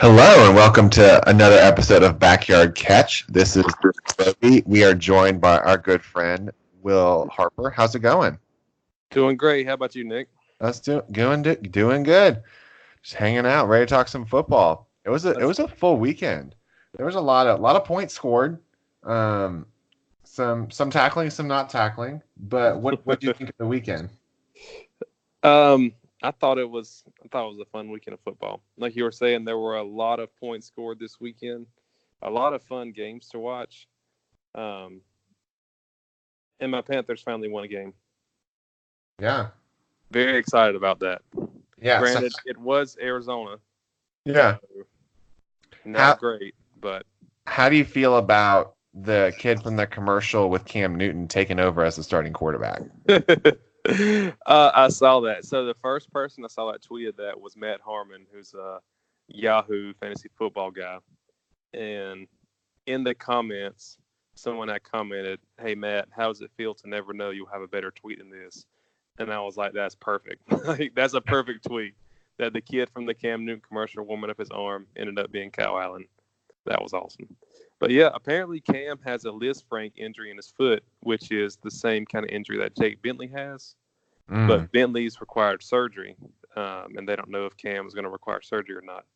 Hello and welcome to another episode of Backyard Catch. This is Toby. We are joined by our good friend Will Harper. How's it going? Doing great. How about you, Nick? Us doing good. Just hanging out, ready to talk some football. It was a full weekend. There was a lot of points scored. Um, some tackling, some not tackling. But what do you think of the weekend? I thought it was a fun weekend of football. Like you were saying, there were a lot of points scored this weekend, a lot of fun games to watch. Um, and my Panthers finally won a game. Yeah, Very excited about that. yeah, Granted, it was Arizona, yeah. so How not great, but how do you feel about the kid from the commercial with Cam Newton taking over as the starting quarterback? I saw that. So the first person I saw that tweeted that was Matt Harmon, who's a Yahoo fantasy football guy. And in the comments, someone had commented, "Hey Matt, how does it feel to never know you'll have a better tweet than this?" And I was like, "That's perfect. Like, that's a perfect tweet." That the kid from the Cam Newton commercial warming up his arm ended up being Kyle Allen. That was awesome. But yeah, apparently Cam has a Liz Frank injury in his foot, which is the same kind of injury that Jake Bentley has. Mm. But Bentley's required surgery, and they don't know if Cam is going to require surgery or not.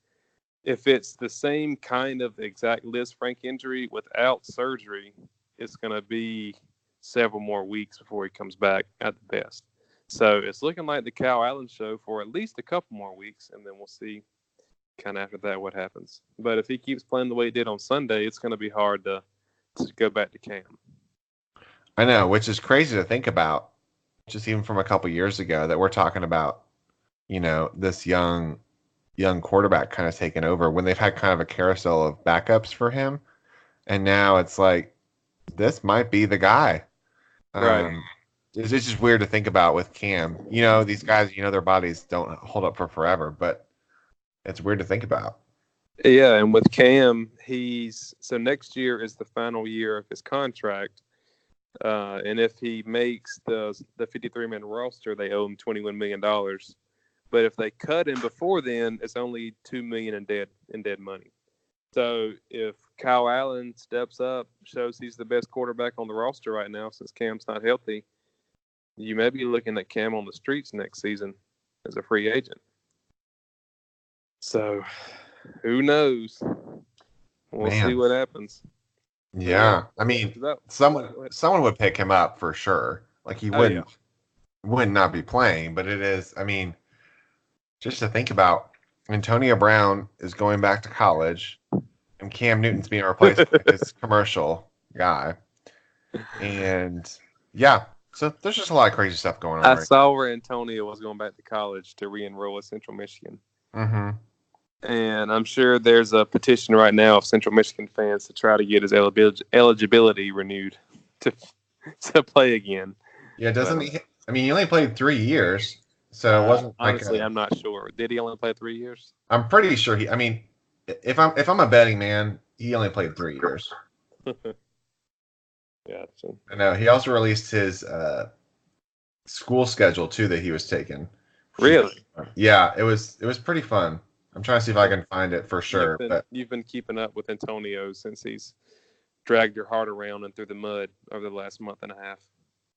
If it's the same kind of exact Liz Frank injury without surgery, it's going to be several more weeks before he comes back at the best. So it's looking like the Kyle Allen show for at least a couple more weeks, and then we'll see kind of after that what happens. But if he keeps playing the way he did on Sunday, it's going to be hard to go back to Cam. I know, which is crazy to think about, just even from a couple years ago that we're talking about, this young quarterback kind of taking over when they've had kind of a carousel of backups for him, and now it's like this might be the guy. Right. It's just weird to think about with Cam. These guys, their bodies don't hold up for forever, but it's weird to think about. Yeah, and with Cam, so next year is the final year of his contract, and if he makes the 53-man roster, they owe him $21 million. But if they cut him before then, it's only $2 million in dead money. So if Kyle Allen steps up, shows he's the best quarterback on the roster right now, since Cam's not healthy, you may be looking at Cam on the streets next season as a free agent. So who knows? We'll see what happens. Yeah. I mean, someone would pick him up for sure. Like he would not be playing, but it is. I mean, just to think about, Antonio Brown is going back to college, and Cam Newton's being replaced by this commercial guy, and yeah. So there's just a lot of crazy stuff going on. I saw where Antonio was going back to college to re-enroll at Central Michigan. Mm-hmm. And I'm sure there's a petition right now of Central Michigan fans to try to get his eligibility renewed to play again. Yeah, doesn't he? I mean, he only played 3 years, so it wasn't. Honestly, I'm not sure. Did he only play 3 years? I'm pretty sure he. I mean, if I'm a betting man, he only played 3 years. Yeah. I know. He also released his school schedule too that he was taking. Really? Yeah, it was pretty fun. I'm trying to see if I can find it for sure. You've been keeping up with Antonio since he's dragged your heart around and through the mud over the last month and a half.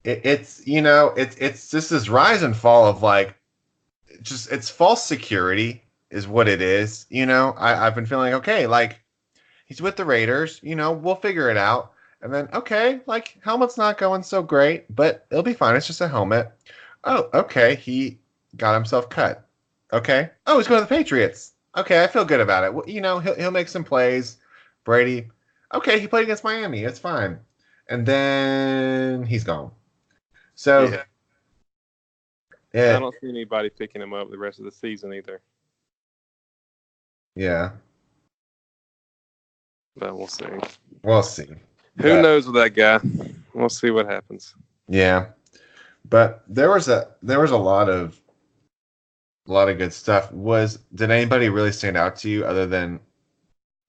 It's just this rise and fall of it's false security is what it is. I've been feeling okay, like he's with the Raiders. We'll figure it out. And then, okay, like helmet's not going so great, but it'll be fine. It's just a helmet. Oh, okay. He got himself cut. Okay. Oh, he's going to the Patriots. Okay, I feel good about it. Well, he'll make some plays. Brady. Okay, he played against Miami. It's fine. And then he's gone. So I don't see anybody picking him up the rest of the season either. Yeah. But we'll see. We'll see. Who knows with that guy? We'll see what happens. Yeah. But there was a lot of good stuff. Did anybody really stand out to you other than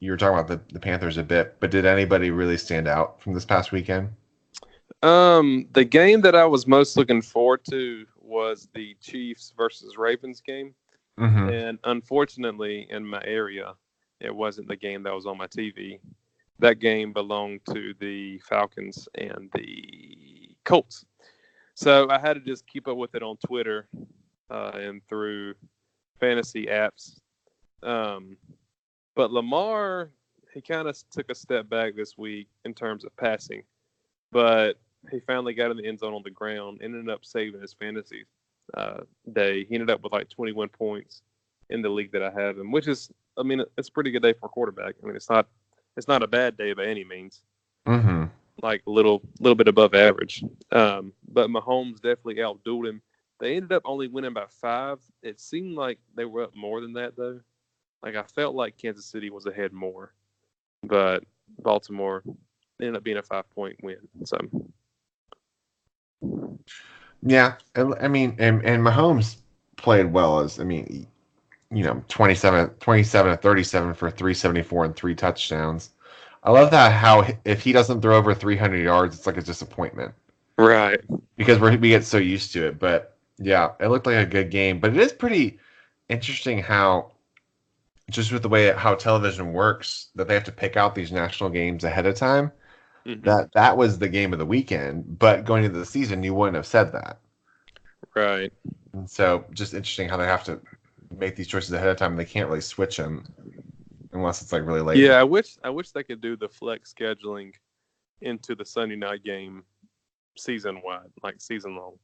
you were talking about the Panthers a bit, but did anybody really stand out from this past weekend? The game that I was most looking forward to was the Chiefs versus Ravens game. Mm-hmm. And unfortunately in my area, It wasn't the game that was on my TV. That game belonged to the Falcons and the Colts. So I had to just keep up with it on Twitter and through fantasy apps. But Lamar, he kind of took a step back this week in terms of passing, but he finally got in the end zone on the ground, ended up saving his fantasy day. He ended up with like 21 points in the league that I have him, which is, I mean, it's a pretty good day for a quarterback. I mean, it's not a bad day by any means. Mm-hmm. Like a little bit above average. But Mahomes definitely outdueled him. They ended up only winning by 5. It seemed like they were up more than that, though. Like, I felt like Kansas City was ahead more. But Baltimore ended up being a 5-point win. So, Yeah, I mean, and Mahomes played well as, I mean, 27 to 37 for 374 and 3 touchdowns. I love that how if he doesn't throw over 300 yards, it's like a disappointment right. because we get so used to it. But yeah, it looked like a good game. But it is pretty interesting how just with the way how television works that they have to pick out these national games ahead of time. Mm-hmm. That was the game of the weekend, but going into the season, you wouldn't have said that. Right. And so just interesting how they have to make these choices ahead of time. And they can't really switch them unless it's like really late. Yeah, I wish they could do the flex scheduling into the Sunday night game season wide, like season long.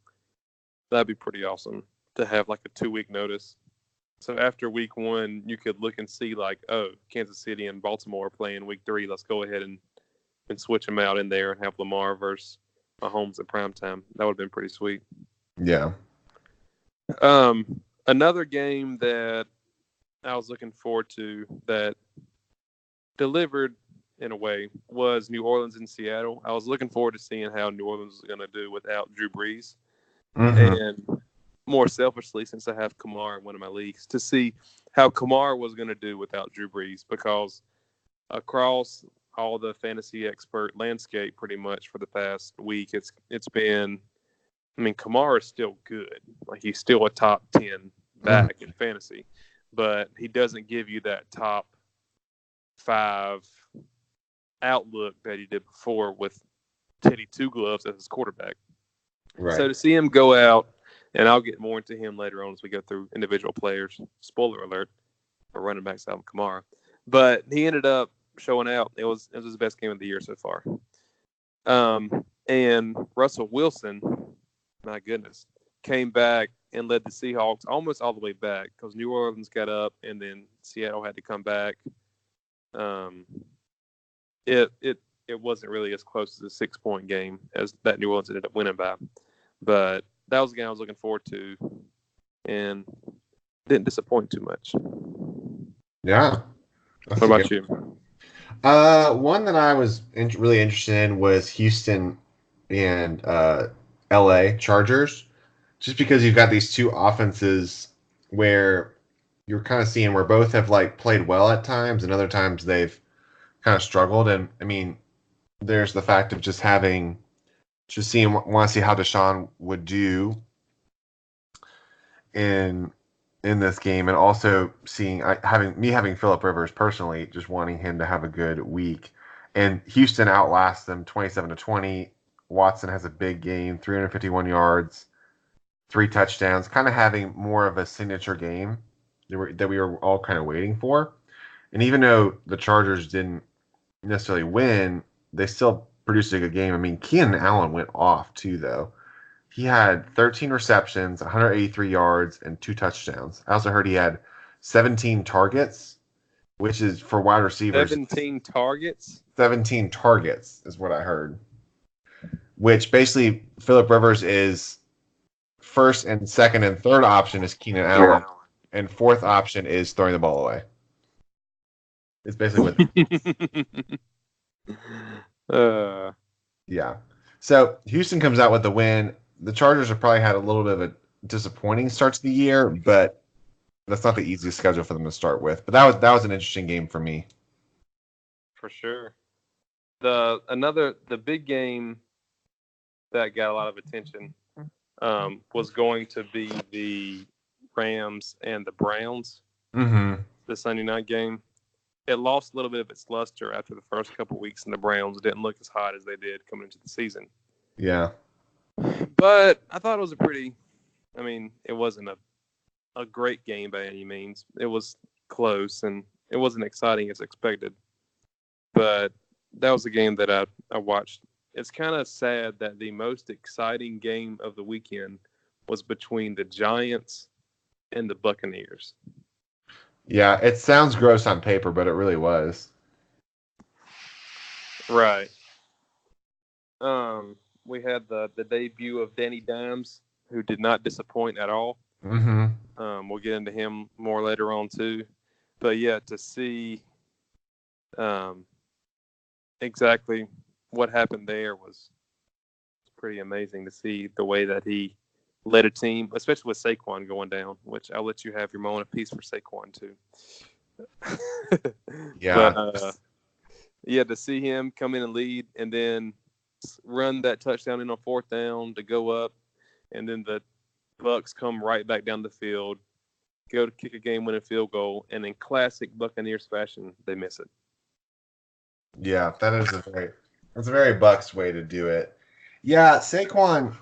That'd be pretty awesome to have like a 2-week notice. So after week 1, you could look and see like, oh, Kansas City and Baltimore are playing week 3. Let's go ahead and switch them out in there and have Lamar versus Mahomes at prime time. That would have been pretty sweet. Yeah. Another game that I was looking forward to that delivered in a way was New Orleans and Seattle. I was looking forward to seeing how New Orleans was going to do without Drew Brees. Mm-hmm. And more selfishly, since I have Kamara in one of my leagues, to see how Kamara was going to do without Drew Brees, because across all the fantasy expert landscape pretty much for the past week, it's been, I mean, Kamara is still good. Like, he's still a top 10 back in fantasy, but he doesn't give you that top 5 outlook that he did before with Teddy Two Gloves as his quarterback. Right. So to see him go out, and I'll get more into him later on as we go through individual players. Spoiler alert for running backs Alvin Kamara. But he ended up showing out. It was his best game of the year so far. And Russell Wilson, my goodness, came back and led the Seahawks almost all the way back because New Orleans got up and then Seattle had to come back. It wasn't really as close as a 6-point game as that New Orleans ended up winning by. But that was a game I was looking forward to and didn't disappoint too much. Yeah. What about you? One that I was really interested in was Houston and LA Chargers, just because you've got these two offenses where you're kind of seeing where both have like played well at times and other times they've kind of struggled. And I mean, there's the fact of just want to see how Deshaun would do in this game, and also seeing having Phillip Rivers personally, just wanting him to have a good week. And Houston outlasts them 27-20. Watson has a big game, 351 yards, 3 touchdowns, kind of having more of a signature game that we were all kind of waiting for. And even though the Chargers didn't necessarily win, they still produced a good game. I mean, Keenan Allen went off too, though. He had 13 receptions, 183 yards, and 2 touchdowns. I also heard he had 17 targets, which is for wide receivers. 17 targets? 17 targets is what I heard. Which basically, Phillip Rivers is first and second and third option is Keenan Allen, and fourth option is throwing the ball away. It's basically what. Yeah. So Houston comes out with the win. The Chargers have probably had a little bit of a disappointing start to the year, but that's not the easiest schedule for them to start with. But that was an interesting game for me. For sure. The big game that got a lot of attention was going to be the Rams and the Browns, Mm-hmm. the Sunday night game. it lost a little bit of its luster after the first couple weeks, and the Browns didn't look as hot as they did coming into the season. Yeah. But I thought it was a pretty. I mean, it wasn't a great game by any means. It was close, and it wasn't exciting as expected. But that was a game that I watched. It's kind of sad that the most exciting game of the weekend was between the Giants and the Buccaneers. Yeah, it sounds gross on paper, but it really was. Right. We had the debut of Danny Dimes, who did not disappoint at all. Mm-hmm. We'll get into him more later on too. But yeah, to see exactly what happened there was pretty amazing to see the way that he led a team, especially with Saquon going down, which I'll let you have your moment of peace for Saquon too. Yeah. But yeah, to see him come in and lead and then run that touchdown in on fourth down to go up, and then the Bucks come right back down the field, go to kick a game-winning field goal, and in classic Buccaneers fashion, they miss it. Yeah, that's a very Bucks way to do it. Yeah, Saquon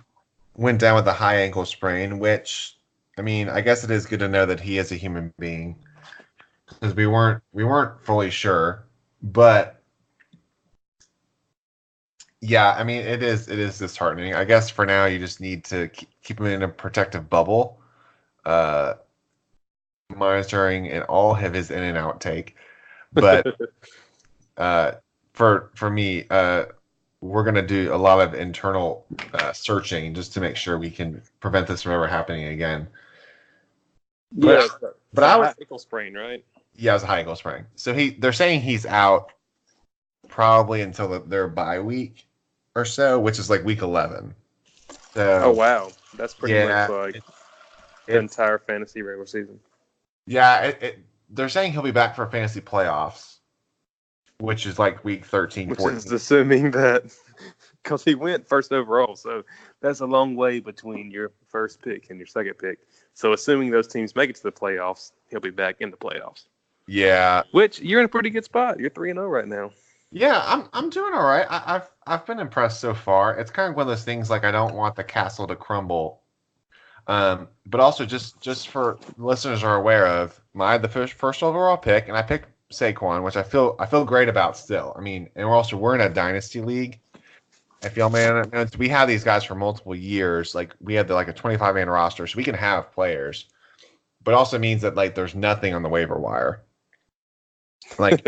went down with a high ankle sprain, which I mean, I guess it is good to know that he is a human being because we weren't fully sure, but yeah, I mean, it is disheartening. I guess for now you just need to keep him in a protective bubble, uh, monitoring and all of his in and out take. But uh, for me, we're gonna do a lot of internal searching just to make sure we can prevent this from ever happening again. Yeah, But it's but a I high was ankle sprain, right? yeah, it was a high ankle sprain. So they're saying he's out probably until their bye week or so, which is like week 11. Oh So wow, that's pretty much yeah, like the it's entire fantasy regular season. yeah, they're saying he'll be back for fantasy playoffs, which is like week 13, Which is 14. assuming that because he went first overall, so that's a long way between your first pick and your second pick. So assuming those teams make it to the playoffs, he'll be back in the playoffs. Yeah, Which you're in a pretty good spot. You're 3-0 right now. yeah, I'm doing all right. I've been impressed so far. It's kind of one of those things like I don't want the castle to crumble. But also just for listeners are aware of, I had the first overall pick, and I picked Saquon, which I feel great about still. I mean, and we're in a dynasty league. I feel, man, we have these guys for multiple years. Like we had like a 25-man roster, so we can have players. But it also means that like there's nothing on the waiver wire. Like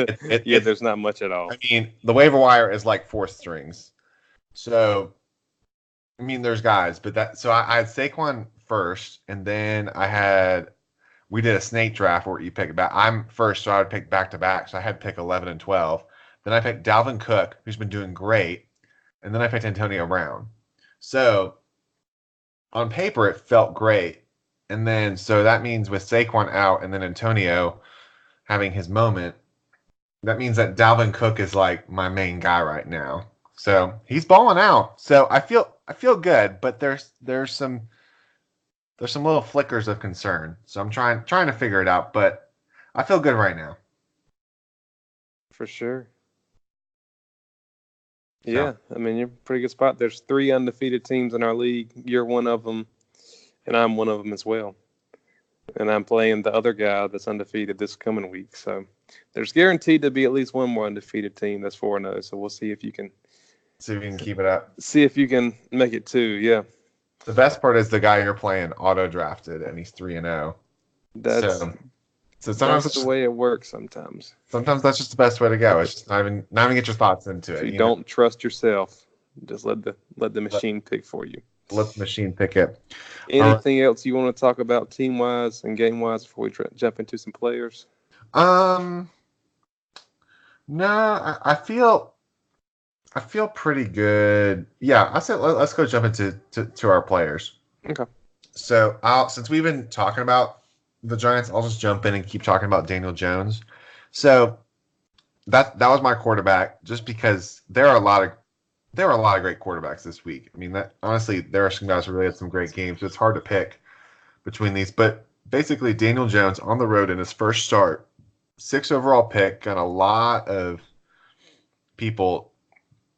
Yeah, there's not much at all. I mean, the waiver wire is like fourth strings. So I mean, there's guys, but I had Saquon first, and then we did a snake draft where you pick back. I'm first, so I would pick back to back. So I had to pick 11 and 12. Then I picked Dalvin Cook, who's been doing great, and then I picked Antonio Brown. So on paper, it felt great, and then so that means with Saquon out and then Antonio having his moment, that means that Dalvin Cook is like my main guy right now. So he's balling out. So I feel good, but there's some little flickers of concern. So I'm trying to figure it out, but I feel good right now. For sure. So Yeah, I mean, you're in a pretty good spot. There's 3 undefeated teams in our league. You're one of them, and I'm one of them as well. And I'm playing the other guy that's undefeated this coming week. So there's guaranteed to be at least one more undefeated team that's 4-0. So we'll see if you can see if you can keep it up. make it too. Yeah, The best part is the guy you're playing auto drafted and he's 3-0. that's So sometimes the way it works. Sometimes sometimes that's just the best way to go. It's just not even get your thoughts into if it. you You know, don't trust yourself, just let the machine pick for you. let the machine pick it. All Anything else you want to talk about team wise and game wise before we jump into some players? right. No, I feel pretty good. Yeah, I said let's go jump into to our players. Okay. So since we've been talking about the Giants, I'll just jump in and keep talking about Daniel Jones. So that was my quarterback, just because there are a lot of great quarterbacks this week. I mean, that honestly, there are some guys who really had some great games. So it's hard to pick between these, but basically, Daniel Jones on the road in his first start 6 overall pick. Got a lot of people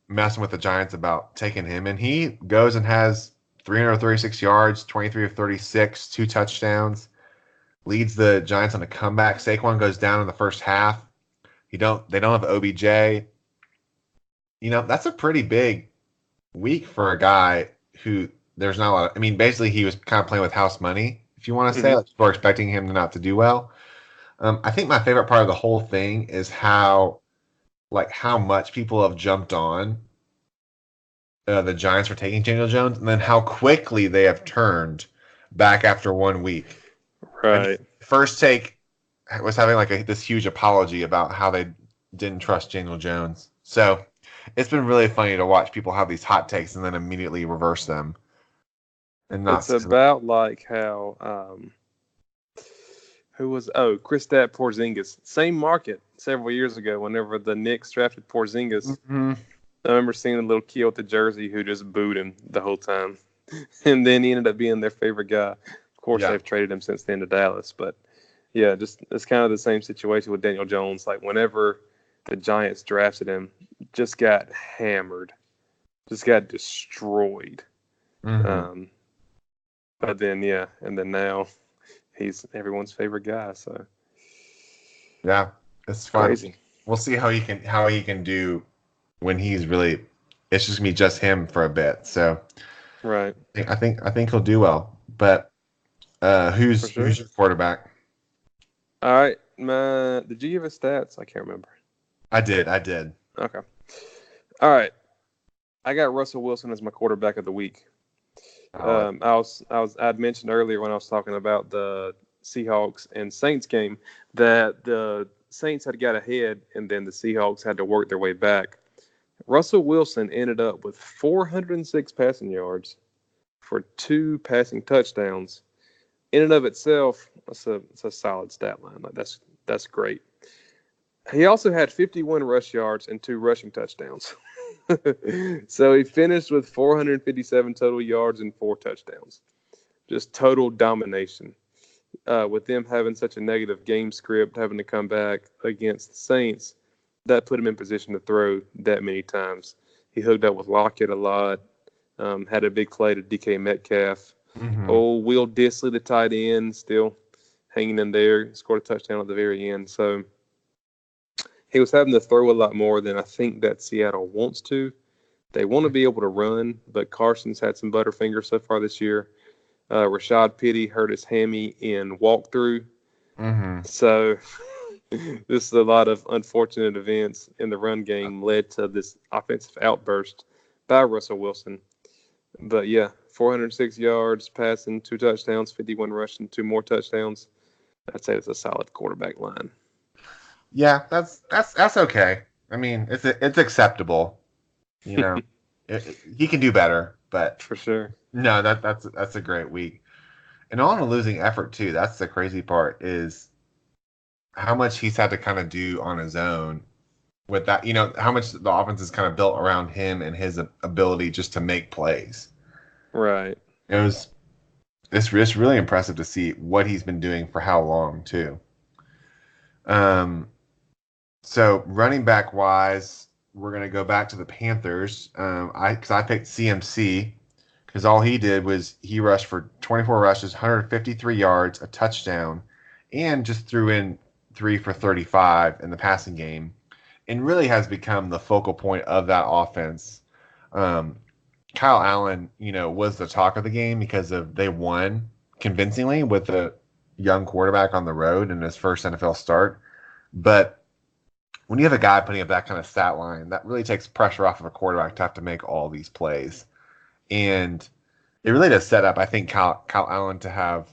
messing with the Giants about taking him, and he goes and has 336 yards, 23 of 36, 2 touchdowns, leads the Giants on a comeback. Saquon goes down in the first half. They don't have OBJ. That's a pretty big week for a guy who there's not a lot. I mean, basically he was kind of playing with house money, if you want to say. Hmm. Like people are expecting him to not to do well. I think my favorite part of the whole thing is how much people have jumped on the Giants for taking Daniel Jones, and then how quickly they have turned back after 1 week. I mean, Right. first take was having like this huge apology about how they didn't trust Daniel Jones. So it's been really funny to watch people have these hot takes and then immediately reverse them and not It's say something. about like how who was Kristaps Porzingis, same market several years ago. Whenever the Knicks drafted Porzingis, Mm-hmm. I remember seeing a little kid with the jersey who just booed him the whole time, and then he ended up being their favorite guy. Of course, Yeah. they've traded him since then to Dallas, but yeah, just it's kind of the same situation with Daniel Jones. Like whenever the Giants drafted him, just got hammered, just got destroyed. Mm-hmm. Um, but then yeah, and then now he's everyone's favorite guy. So Yeah. It's fun. crazy, We'll see how he can do when he's really. It's just gonna be just him for a bit. So right? I think he'll do well. But For who's sure. your quarterback? All right, did you give us stats? I can't remember. I did. Okay. All right. I got Russell Wilson as my quarterback of the week. I like. I'd mentioned earlier when I was talking about the Seahawks and Saints game that the Saints had got ahead and then the Seahawks had to work their way back. Russell Wilson ended up with 406 passing yards for 2 passing touchdowns. In and of itself, it's a solid stat line. Like that's great. He also had 51 rush yards and 2 rushing touchdowns. So he finished with 457 total yards and 4 touchdowns. Just total domination. With them having such a negative game script, having to come back against the Saints, that put him in position to throw that many times. He hooked up with Lockett a lot, had a big play to DK Metcalf. Mm-hmm. Oh, Will Disley, the tight end, still hanging in there, scored a touchdown at the very end. So he was having to throw a lot more than I think that Seattle wants to. They want to be able to run, but Carson's had some butterfingers so far this year. Rashad Penny hurt his hammy in walkthrough. Mm-hmm. So this is a lot of unfortunate events in the run game led to this offensive outburst by Russell Wilson. But yeah, 406 yards passing, 2 touchdowns, 51 rushing, 2 more touchdowns. I'd say it's a solid quarterback line. Yeah, that's okay. I mean, it's acceptable. You know, he can do better, but For sure. no, that's a great week. And on a losing effort too. That's the crazy part is how much he's had to kind of do on his own with that. How much the offense is kind of built around him and his ability just to make plays. Right. It was it's really impressive to see what he's been doing for how long too. Um, so running back wise, we're gonna go back to the Panthers. I picked CMC because all he did was he rushed for 24 rushes, 153 yards, a touchdown, and just threw in 3 for 35 in the passing game, and really has become the focal point of that offense. Um, Kyle Allen, was the talk of the game because they won convincingly with a young quarterback on the road in his first NFL start. But when you have a guy putting up that kind of stat line, that really takes pressure off of a quarterback to have to make all these plays. And it really does set up, I think, Kyle Allen to have.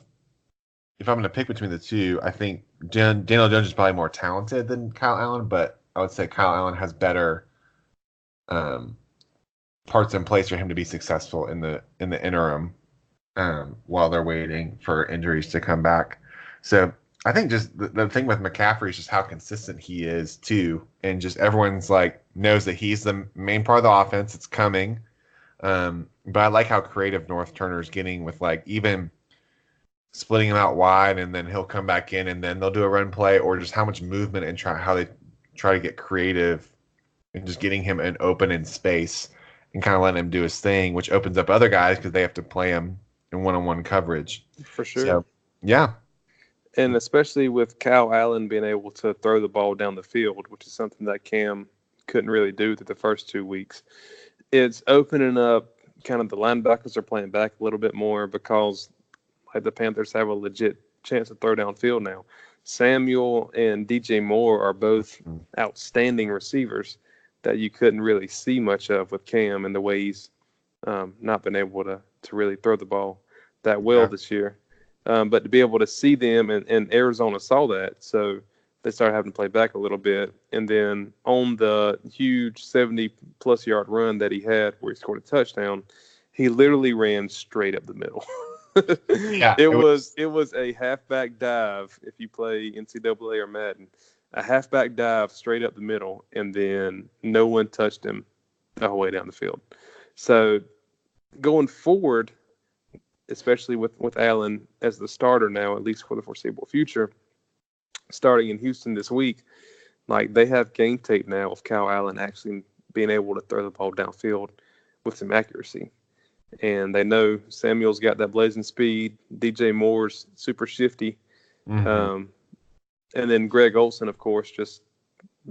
If I'm going to pick between the two, I think Daniel Jones is probably more talented than Kyle Allen, but I would say Kyle Allen has better um, parts in place for him to be successful in the interim while they're waiting for injuries to come back. So I think just the thing with McCaffrey is just how consistent he is too, and just everyone's like knows that he's the main part of the offense. It's coming, but I like how creative North Turner's getting with like even splitting him out wide, and then he'll come back in, and then they'll do a run play, or just how much movement and how they try to get creative and just getting him an open in space and kind of letting him do his thing, which opens up other guys because they have to play him in one-on-one coverage. For sure. So, yeah. And especially with Kyle Allen being able to throw the ball down the field, which is something that Cam couldn't really do through the first 2 weeks, it's opening up kind of the linebackers are playing back a little bit more because like the Panthers have a legit chance to throw downfield now. Samuel and DJ Moore are both outstanding receivers that you couldn't really see much of with Cam and the way he's not been able to really throw the ball that well this year. But to be able to see them, and Arizona saw that, so they started having to play back a little bit. And then on the huge 70-plus yard run that he had where he scored a touchdown, he literally ran straight up the middle. Yeah, it was a halfback dive if you play NCAA or Madden. A halfback dive straight up the middle, and then no one touched him the whole way down the field. So going forward, especially with Allen as the starter now, at least for the foreseeable future, starting in Houston this week, like they have game tape now of Kyle Allen actually being able to throw the ball downfield with some accuracy. And they know Samuel's got that blazing speed. DJ Moore's super shifty. Mm-hmm. And then Greg Olsen, of course, just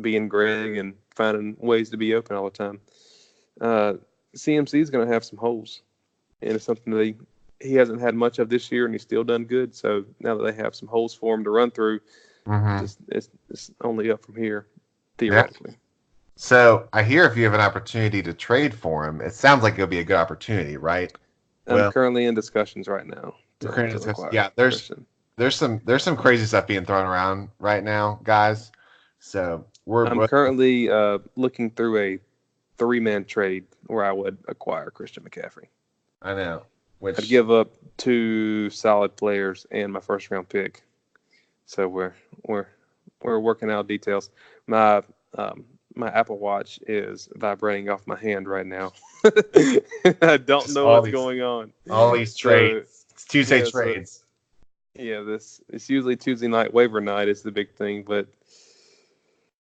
being Greg and finding ways to be open all the time. CMC is going to have some holes. And it's something that he hasn't had much of this year, and he's still done good. So now that they have some holes for him to run through, it's only up from here, theoretically. Yeah. So I hear if you have an opportunity to trade for him, it sounds like it'll be a good opportunity, right? I'm currently in discussions right now. Yeah, there's some crazy stuff being thrown around right now, guys. So I'm currently looking through a 3-man trade where I would acquire Christian McCaffrey. I know. I'd give up 2 solid players and my first round pick. So we're working out details. My Apple Watch is vibrating off my hand right now. I don't know what's going on. All these trades. It's Tuesday trades. It's usually Tuesday night waiver night is the big thing, but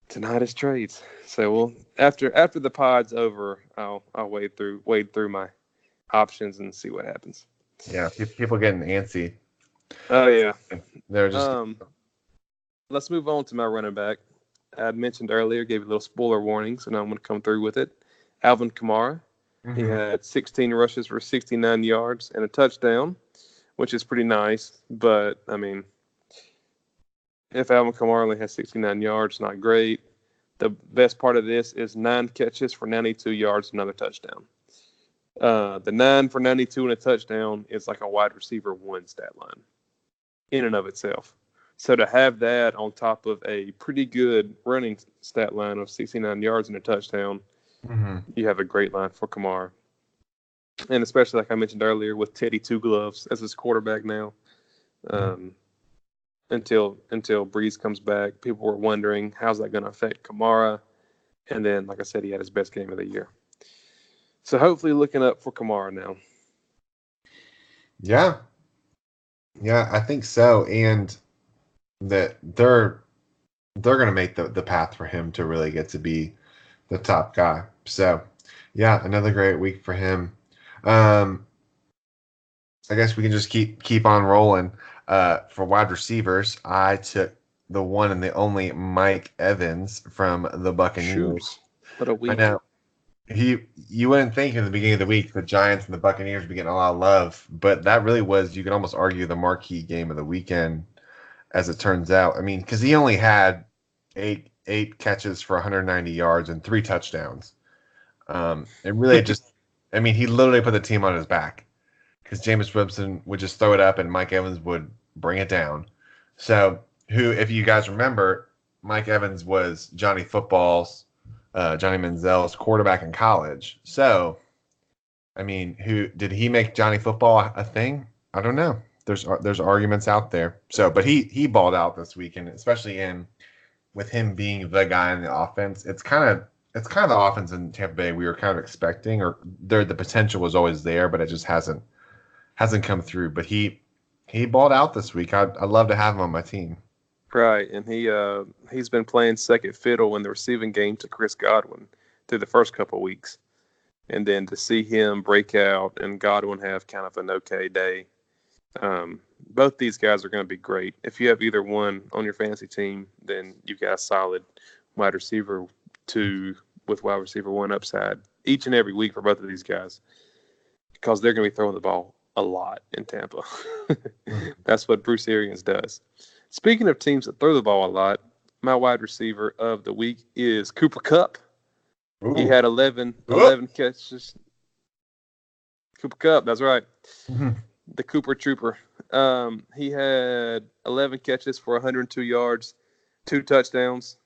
tonight is trades. So we'll after the pod's over, I'll wade through my options and see what happens. Yeah, people getting antsy. Oh yeah. They're just let's move on to my running back. I mentioned earlier, gave you a little spoiler warning, so now I'm going to come through with it. Alvin Kamara. Mm-hmm. He had 16 rushes for 69 yards and a touchdown, which is pretty nice. But, I mean, if Alvin Kamara only has 69 yards, not great. The best part of this is 9 catches for 92 yards, another touchdown. The 9 for 92 and a touchdown is like a wide receiver 1 stat line in and of itself. So to have that on top of a pretty good running stat line of 69 yards and a touchdown, you have a great line for Kamara. And especially like I mentioned earlier with Teddy Two Gloves as his quarterback now, until Breeze comes back, people were wondering how's that going to affect Kamara. And then, like I said, he had his best game of the year. So hopefully looking up for Kamara now. Yeah, I think so. And that they're going to make the path for him to really get to be the top guy. So, yeah, another great week for him. I guess we can just keep on rolling. For wide receivers, I took the one and the only Mike Evans from the Buccaneers. Shoot. What a week. I know. You wouldn't think in the beginning of the week the Giants and the Buccaneers would be getting a lot of love, but that really was, you could almost argue, the marquee game of the weekend. As it turns out, I mean, because he only had eight catches for 190 yards and 3 touchdowns. It really just, I mean, he literally put the team on his back because Jameis Winston would just throw it up and Mike Evans would bring it down. So, if you guys remember, Mike Evans was Johnny Manziel's quarterback in college. So, I mean, did he make Johnny Football a thing? I don't know. There's arguments out there. So, but he balled out this weekend, especially with him being the guy in the offense. It's kind of the offense in Tampa Bay we were kind of expecting, or the potential was always there, but it just hasn't come through. But he He balled out this week. I'd love to have him on my team. Right, and he's been playing second fiddle in the receiving game to Chris Godwin through the first couple of weeks, and then to see him break out and Godwin have kind of an okay day. Both these guys are going to be great. If you have either one on your fantasy team, then you've got a solid wide receiver two with wide receiver one upside each and every week for both of these guys because they're going to be throwing the ball a lot in Tampa. That's what Bruce Arians does. Speaking of teams that throw the ball a lot, my wide receiver of the week is Cooper Kupp. He Ooh. had 11 catches. Cooper Kupp, that's right. The Cooper Trooper. He had 11 catches for 102 yards, 2 touchdowns.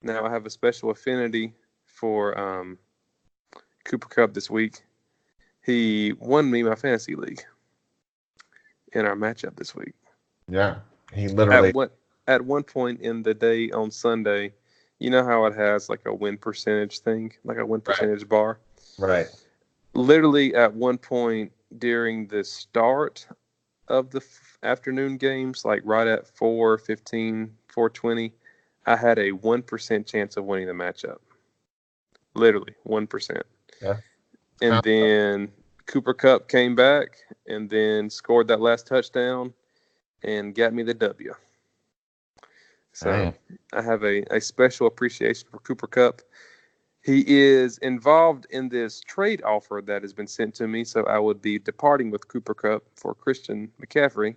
Now I have a special affinity for Cooper Kupp this week. He won me my fantasy league in our matchup this week. Yeah, he literally. At one point in the day on Sunday, you know how it has like a win percentage thing, like a win percentage bar? Right. Literally at one point during the start of the afternoon games, like right at 4:15, 4:20, I had a 1% chance of winning the matchup. Literally 1%. Yeah. And then Cooper Kupp came back and then scored that last touchdown and got me the W. So Dang. I have a special appreciation for Cooper Kupp. He is involved in this trade offer that has been sent to me, so I would be departing with Cooper Kupp for Christian McCaffrey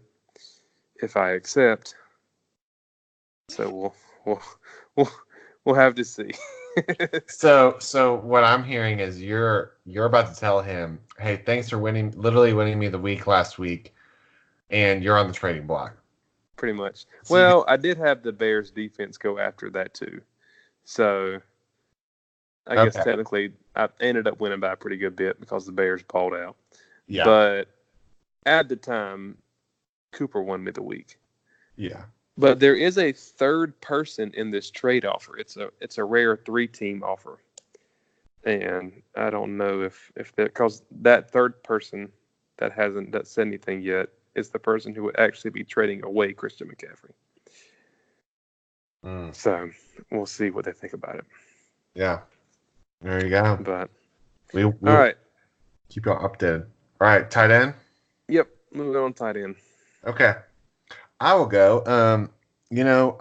if I accept. So we'll have to see. So what I'm hearing is you're about to tell him, hey, thanks for literally winning me the week last week, and you're on the trading block. Pretty much. So well, I did have the Bears defense go after that too. So I guess technically I ended up winning by a pretty good bit because the Bears balled out. Yeah. But at the time, Cooper won me the week. Yeah. But there is a third person in this trade offer. It's a rare 3-team offer. And I don't know if because that third person that hasn't said anything yet is the person who would actually be trading away Christian McCaffrey. So we'll see what they think about it. Yeah. There you go. But we'll all right. Keep you updated. All right, tight end? Yep. Moving on tight end. Okay. I will go.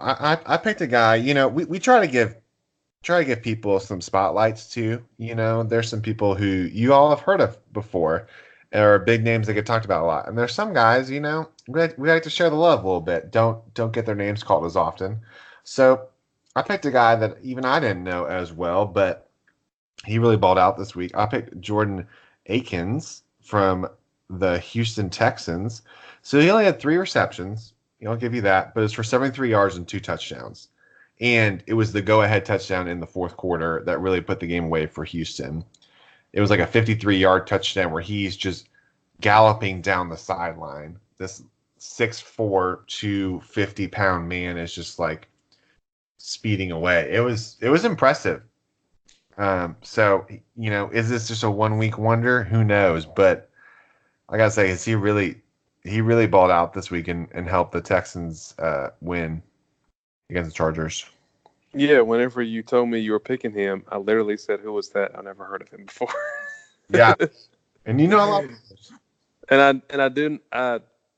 I picked a guy, we try to give people some spotlights too. There's some people who you all have heard of before or big names that get talked about a lot. And there's some guys, we like to share the love a little bit. Don't get their names called as often. So I picked a guy that even I didn't know as well, but he really balled out this week. I picked Jordan Akins from the Houston Texans. So he only had 3 receptions. I'll give you that, but it's for 73 yards and 2 touchdowns. And it was the go-ahead touchdown in the fourth quarter that really put the game away for Houston. It was like a 53-yard touchdown where he's just galloping down the sideline. This 6'4", 250-pound man is just like speeding away. It was impressive. So, is this just a 1-week wonder? Who knows? But I gotta say, he really balled out this week and helped the Texans win against the Chargers. Yeah, whenever you told me you were picking him, I literally said, "Who was that? I never heard of him before." Yeah, and a lot.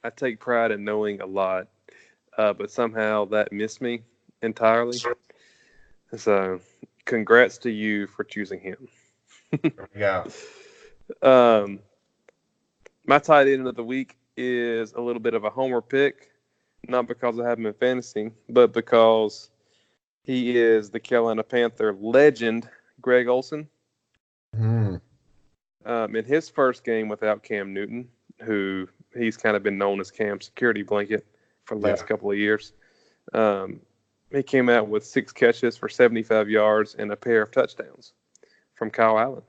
I take pride in knowing a lot, but somehow that missed me entirely. So, congrats to you for choosing him. Yeah. My tight end of the week is a little bit of a homer pick, not because I have him in fantasy, but because he is the Carolina Panther legend, Greg Olsen. In his first game without Cam Newton, who he's kind of been known as Cam's security blanket for the last couple of years, he came out with 6 catches for 75 yards and a pair of touchdowns from Kyle Allen.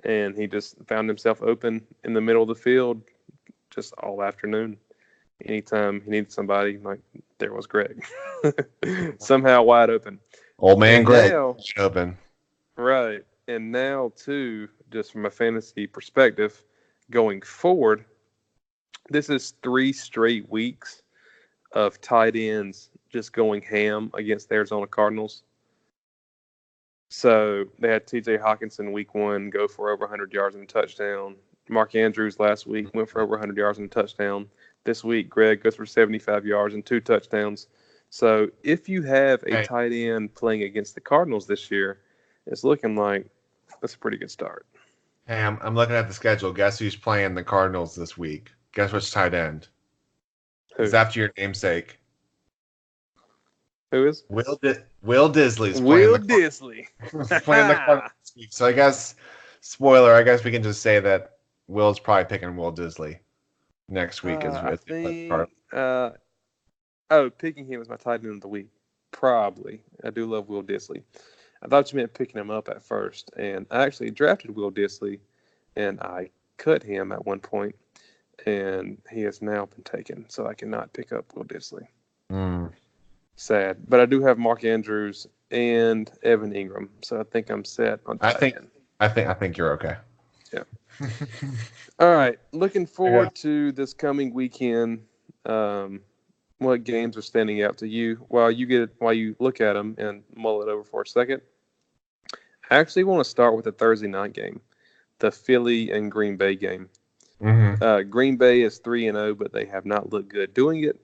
And he just found himself open in the middle of the field just all afternoon. Anytime he needed somebody, like there was Greg. Somehow wide open. Old man Greg open. Right. And now, too, just from a fantasy perspective, going forward, This is 3 straight weeks of tight ends just going ham against the Arizona Cardinals. So they had T.J. Hawkinson week 1 go for over 100 yards and a touchdown. Mark Andrews last week went for over 100 yards and a touchdown. This week, Greg goes for 75 yards and 2 touchdowns. So if you have a Hey, tight end playing against the Cardinals this year, it's looking like that's a pretty good start. hey, I'm looking at the schedule. Guess who's playing the Cardinals this week? Guess which tight end? It's Who? after your namesake. Who is? Will Disley's playing Will the Disley. playing the Cardinals this week. So I guess, spoiler, I guess we can just say that Will's probably picking Will Disley next week I as we play the Cardinals. think. Picking him as my tight end of the week. Probably. I do love Will Disley. I thought you meant picking him up at first, and I actually drafted Will Disley, and I cut him at one point, and he has now been taken, so I cannot pick up Will Disley. Mm. Sad, but I do have Mark Andrews and Evan Ingram, so I think I'm set on I tight think end. I think you're okay. Yeah. All right. Looking Okay. forward to this coming weekend. What games are standing out to you while you look at them and mull it over for a second? I actually want to start with the Thursday night game, the Philly and Green Bay game. Mm-hmm. Green Bay is 3-0, but they have not looked good doing it,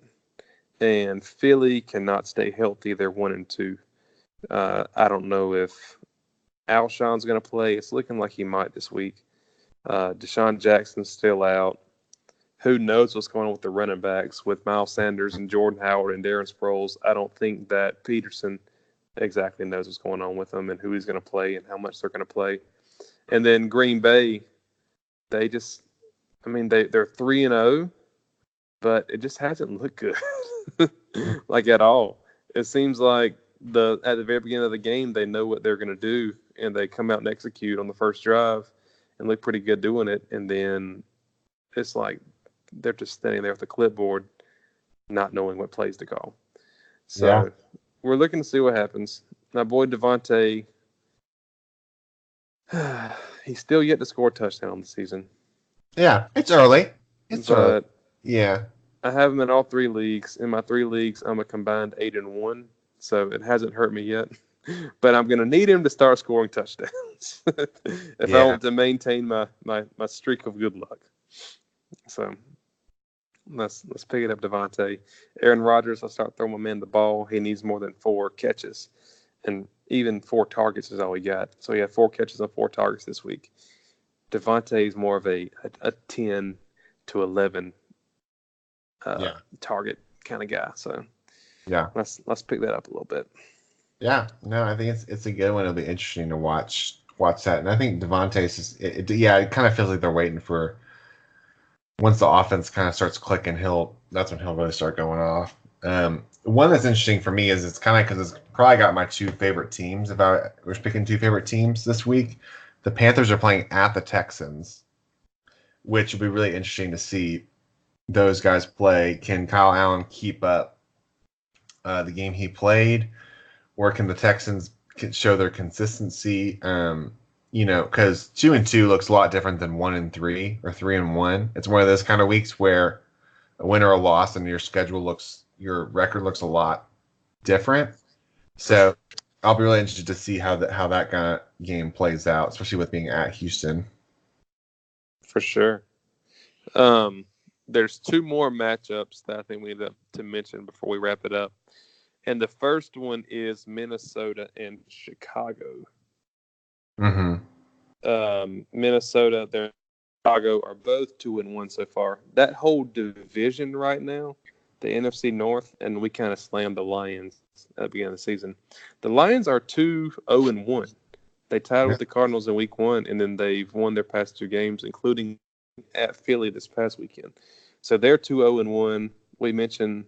and Philly cannot stay healthy. They're 1-2. I don't know if Alshon's going to play. It's looking like he might this week. Deshaun Jackson's still out. Who knows what's going on with the running backs with Miles Sanders and Jordan Howard and Darren Sproles? I don't think that Peterson exactly knows what's going on with them and who he's going to play and how much they're going to play. And then Green Bay, they're 3-0, but it just hasn't looked good, like at all. It seems like at the very beginning of the game, they know what they're going to do, and they come out and execute on the first drive and look pretty good doing it. And then it's like they're just standing there with a clipboard, not knowing what plays to call. Yeah. So we're looking to see what happens. My boy Devontae, he's still yet to score a touchdown this season. Yeah. It's early. It's early. But Yeah. I have him in all 3 leagues. In my 3 leagues, I'm a combined 8-1, so it hasn't hurt me yet. But I'm going to need him to start scoring touchdowns if I Yeah. want to maintain my streak of good luck. So let's pick it up, Devontae. Aaron Rodgers, I'll start throwing my man the ball. He needs more than 4 catches, and even 4 targets is all he got. So he had 4 catches on 4 targets this week. Devontae is more of a 10 to 11 Yeah. target kind of guy. So Yeah. let's pick that up a little bit. Yeah. No, I think it's a good one. It'll be interesting to watch that. And I think Devontae's it kind of feels like they're waiting for once the offense kind of starts clicking, that's when he'll really start going off. One that's interesting for me is it's kind of because it's probably got my 2 favorite teams. If I was picking 2 favorite teams this week, the Panthers are playing at the Texans, which will be really interesting to see those guys play. Can Kyle Allen keep up the game he played, or can the Texans show their consistency? Because 2-2 looks a lot different than 1-3 or 3-1. It's one of those kind of weeks where a win or a loss and your record looks a lot different. So I'll be really interested to see how that kind of game plays out, especially with being at Houston. For sure. There's 2 more matchups that I think we need to mention before we wrap it up. And the first one is Minnesota and Chicago. Mm-hmm. Minnesota, and Chicago are both 2-1 so far. That whole division right now, the NFC North, and we kind of slammed the Lions at the beginning of the season. The Lions are 2-0-1. They tied with the Cardinals in week 1, and then they've won their past 2 games, including at Philly this past weekend. So they're 2-0-1. We mentioned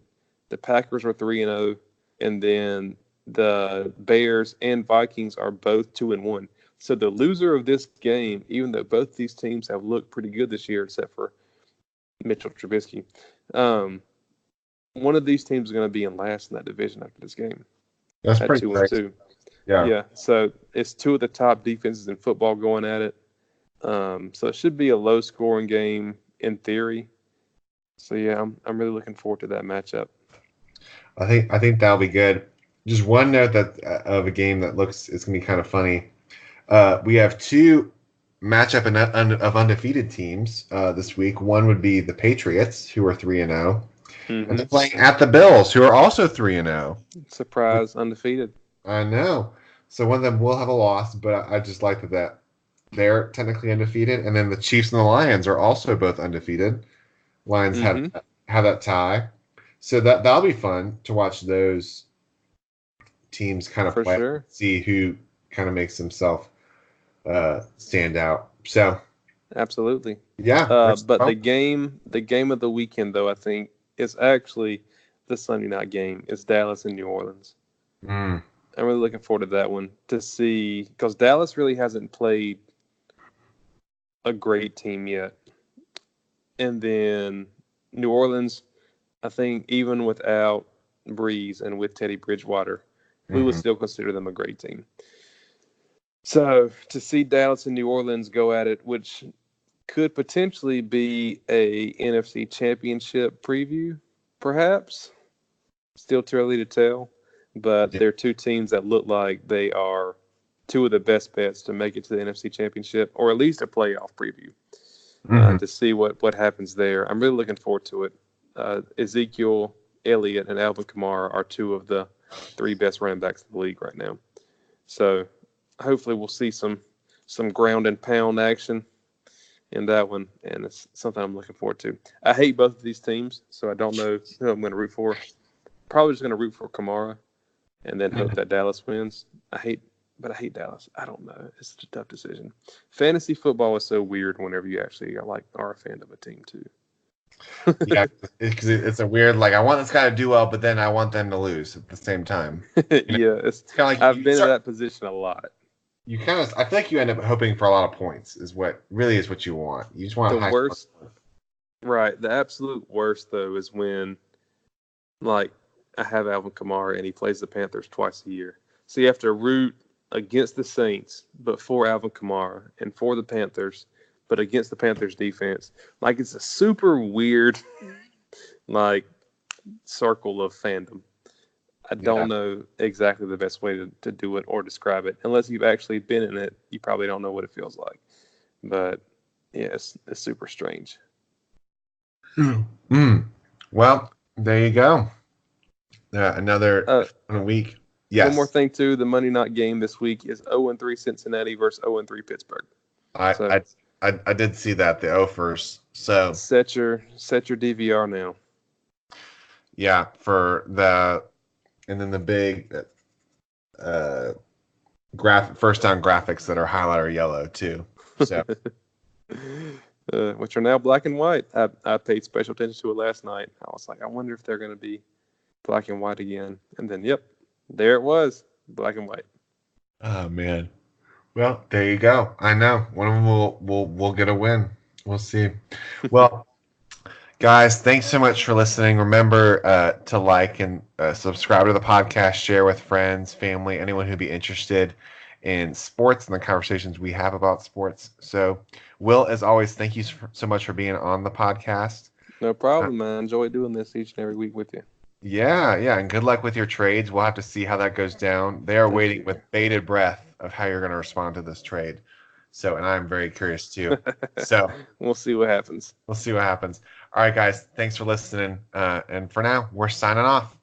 the Packers were 3-0, and then the Bears and Vikings are both 2-1. So the loser of this game, even though both these teams have looked pretty good this year, except for Mitchell Trubisky, one of these teams is going to be in last in that division after this game. That's at pretty great. 2-2. Yeah. Yeah. So it's 2 of the top defenses in football going at it. So it should be a low-scoring game in theory. So yeah, I'm really looking forward to that matchup. I think that'll be good. Just one note that of a game that looks it's gonna be kind of funny. We have two matchup of undefeated teams this week. One would be the Patriots, who are 3-0, and they're Mm-hmm. playing at the Bills, who are also 3-0. Surprise, undefeated. I know. So one of them will have a loss, but I just like that they're technically undefeated, and then the Chiefs and the Lions are also both undefeated. Lions Mm-hmm. have that tie, so that'll be fun to watch those teams kind of For play, sure. see who kind of makes himself stand out. So Absolutely. yeah, But the game of the weekend, though, I think is actually the Sunday night game. It's Dallas and New Orleans. mm, I'm really looking forward to that one to see because Dallas really hasn't played a great team yet, and then New Orleans, I think even without Breeze and with Teddy Bridgewater, we would mhm. still consider them a great team. So to see Dallas and New Orleans go at it, which could potentially be a NFC Championship preview, perhaps. Still too early to tell, but Yeah. they're two teams that look like they are two of the best bets to make it to the NFC Championship, or at least a playoff preview Mhm. to see what happens there. I'm really looking forward to it. Ezekiel Elliott and Alvin Kamara are two of the three best running backs in the league right now. So hopefully we'll see some ground and pound action in that one, and it's something I'm looking forward to. I hate both of these teams, so I don't know who I'm going to root for. Probably just going to root for Kamara, and then hope that Dallas wins. But I hate Dallas. I don't know. It's such a tough decision. Fantasy football is so weird whenever you actually are a fan of a team too. Yeah, because it's a weird like I want this guy to do well, but then I want them to lose at the same time. You know, Yeah, it's kind of like I've been in that position a lot. you kind of I feel like you end up hoping for a lot of points is what really is what you want. You just want The high. worst, right? The absolute worst though is when like I have Alvin Kamara and he plays the Panthers twice a year, so you have to root against the Saints, but for Alvin Kamara, and for the Panthers, but against the Panthers defense. Like it's a super weird like circle of fandom. I Yeah. don't know exactly the best way to do it or describe it. Unless you've actually been in it, you probably don't know what it feels like. But yeah, it's super strange. Mm. Well, there you go. Another Uh, fun week. One more Yes, thing too, the Monday night game this week is 0-3 Cincinnati versus 0-3 Pittsburgh. I So I I did see that the offers. So set your DVR now. yeah, for the and then the big uh first down graphics that are highlighter yellow too. So Which are now black and white. I paid special attention to it last night. I was like, I wonder if they're going to be black and white again. And then, yep, there it was, black and white. oh man. Well, there you go. I know one of them will get a win. We'll see. Well, guys, thanks so much for listening. Remember to like and subscribe to the podcast, share with friends, family, anyone who'd be interested in sports and the conversations we have about sports. So, Will, as always, thank you so much for being on the podcast. No Uh, problem, man. I enjoy doing this each and every week with you. yeah, yeah, and good luck with your trades. We'll have to see how that goes down. They are Thank waiting you. with bated breath of how you're going to respond to this trade. So, and I'm very curious too. So, We'll see what happens. we'll see what happens. All right, guys, thanks for listening. And for now, we're signing off.